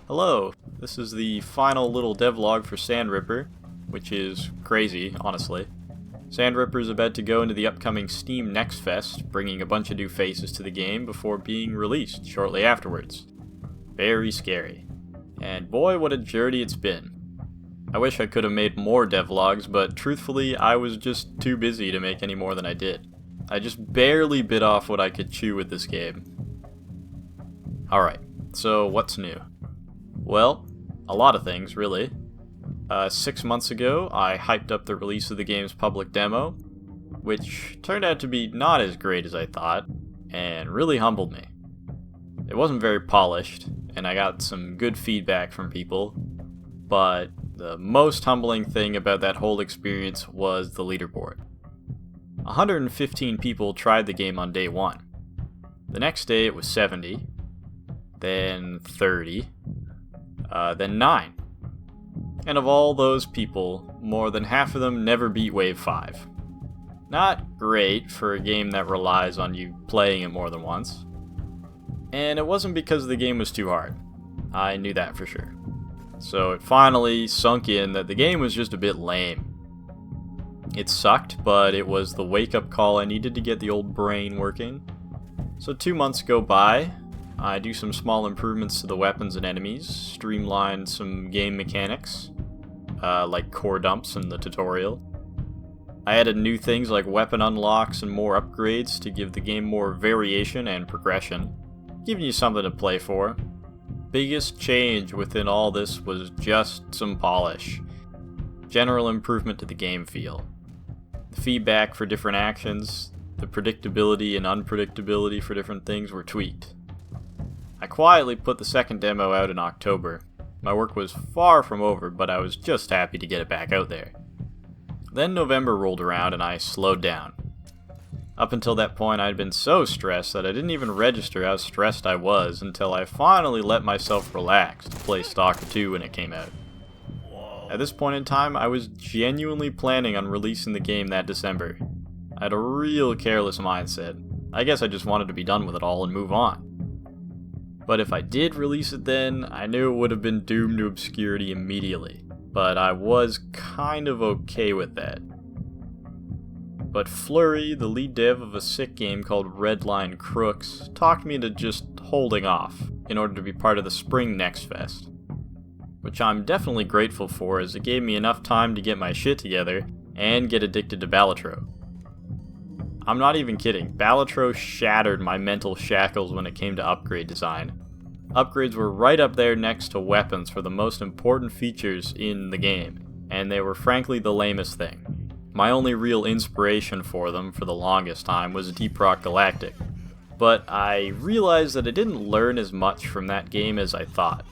Hello, this is the final little devlog for Sandripper, which is crazy, honestly. Sandripper is about to go into the upcoming Steam Next Fest, bringing a bunch of new faces to the game before being released shortly afterwards. Very scary. And boy, what a journey it's been. I wish I could have made more devlogs, but truthfully, I was just too busy to make any more than I did. I just barely bit off what I could chew with this game. Alright, so what's new? Well, a lot of things, really. 6 months ago, I hyped up the release of the game's public demo, which turned out to be not as great as I thought, and really humbled me. It wasn't very polished, and I got some good feedback from people, but the most humbling thing about that whole experience was the leaderboard. 115 people tried the game on day 1. The next day it was 70, then 30, then 9. And of all those people, more than half of them never beat Wave 5. Not great for a game that relies on you playing it more than once. And it wasn't because the game was too hard. I knew that for sure. So it finally sunk in that the game was just a bit lame. It sucked, but it was the wake-up call I needed to get the old brain working. So 2 months go by. I do some small improvements to the weapons and enemies, streamline some game mechanics, like core dumps in the tutorial. I added new things like weapon unlocks and more upgrades to give the game more variation and progression, giving you something to play for. Biggest change within all this was just some polish. General improvement to the game feel. The feedback for different actions, the predictability and unpredictability for different things were tweaked. I quietly put the second demo out in October. My work was far from over, but I was just happy to get it back out there. Then November rolled around and I slowed down. Up until that point I had been so stressed that I didn't even register how stressed I was until I finally let myself relax to play Stalker 2 when it came out. At this point in time, I was genuinely planning on releasing the game that December. I had a real careless mindset. I guess I just wanted to be done with it all and move on. But if I did release it then, I knew it would have been doomed to obscurity immediately. But I was kind of okay with that. But Flurry, the lead dev of a sick game called Redline Crooks, talked me into just holding off in order to be part of the Spring Next Fest. Which I'm definitely grateful for, as it gave me enough time to get my shit together and get addicted to Balatro. I'm not even kidding, Balatro shattered my mental shackles when it came to upgrade design. Upgrades were right up there next to weapons for the most important features in the game, and they were frankly the lamest thing. My only real inspiration for them for the longest time was Deep Rock Galactic, but I realized that I didn't learn as much from that game as I thought.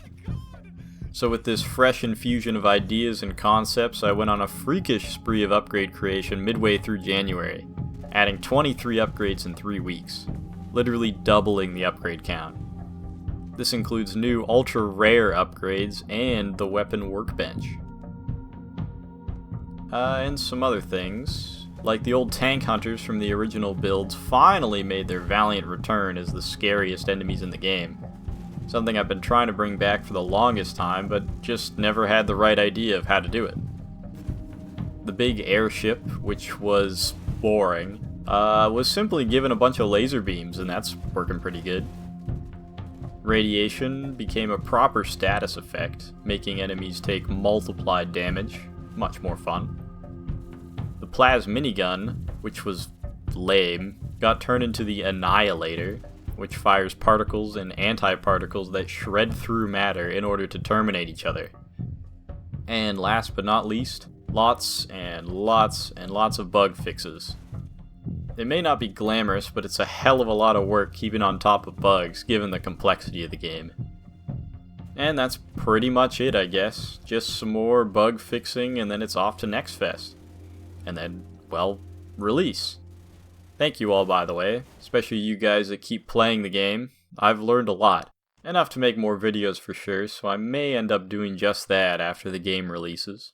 So with this fresh infusion of ideas and concepts, I went on a freakish spree of upgrade creation midway through January, adding 23 upgrades in 3 weeks, literally doubling the upgrade count. This includes new ultra-rare upgrades and the weapon workbench. And some other things, like the old tank hunters from the original builds finally made their valiant return as the scariest enemies in the game. Something I've been trying to bring back for the longest time, but just never had the right idea of how to do it. The big airship, which was boring, was simply given a bunch of laser beams, and that's working pretty good. Radiation became a proper status effect, making enemies take multiplied damage, much more fun. The Plas minigun, which was lame, got turned into the Annihilator, which fires particles and anti-particles that shred through matter in order to terminate each other. And last but not least, lots and lots and lots of bug fixes. It may not be glamorous, but it's a hell of a lot of work keeping on top of bugs, given the complexity of the game. And that's pretty much it, I guess. Just some more bug fixing, and then it's off to Next Fest. And then, well, release. Thank you all, by the way, especially you guys that keep playing the game. I've learned a lot. Enough to make more videos for sure, so I may end up doing just that after the game releases.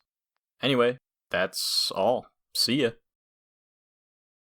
Anyway, that's all. See ya.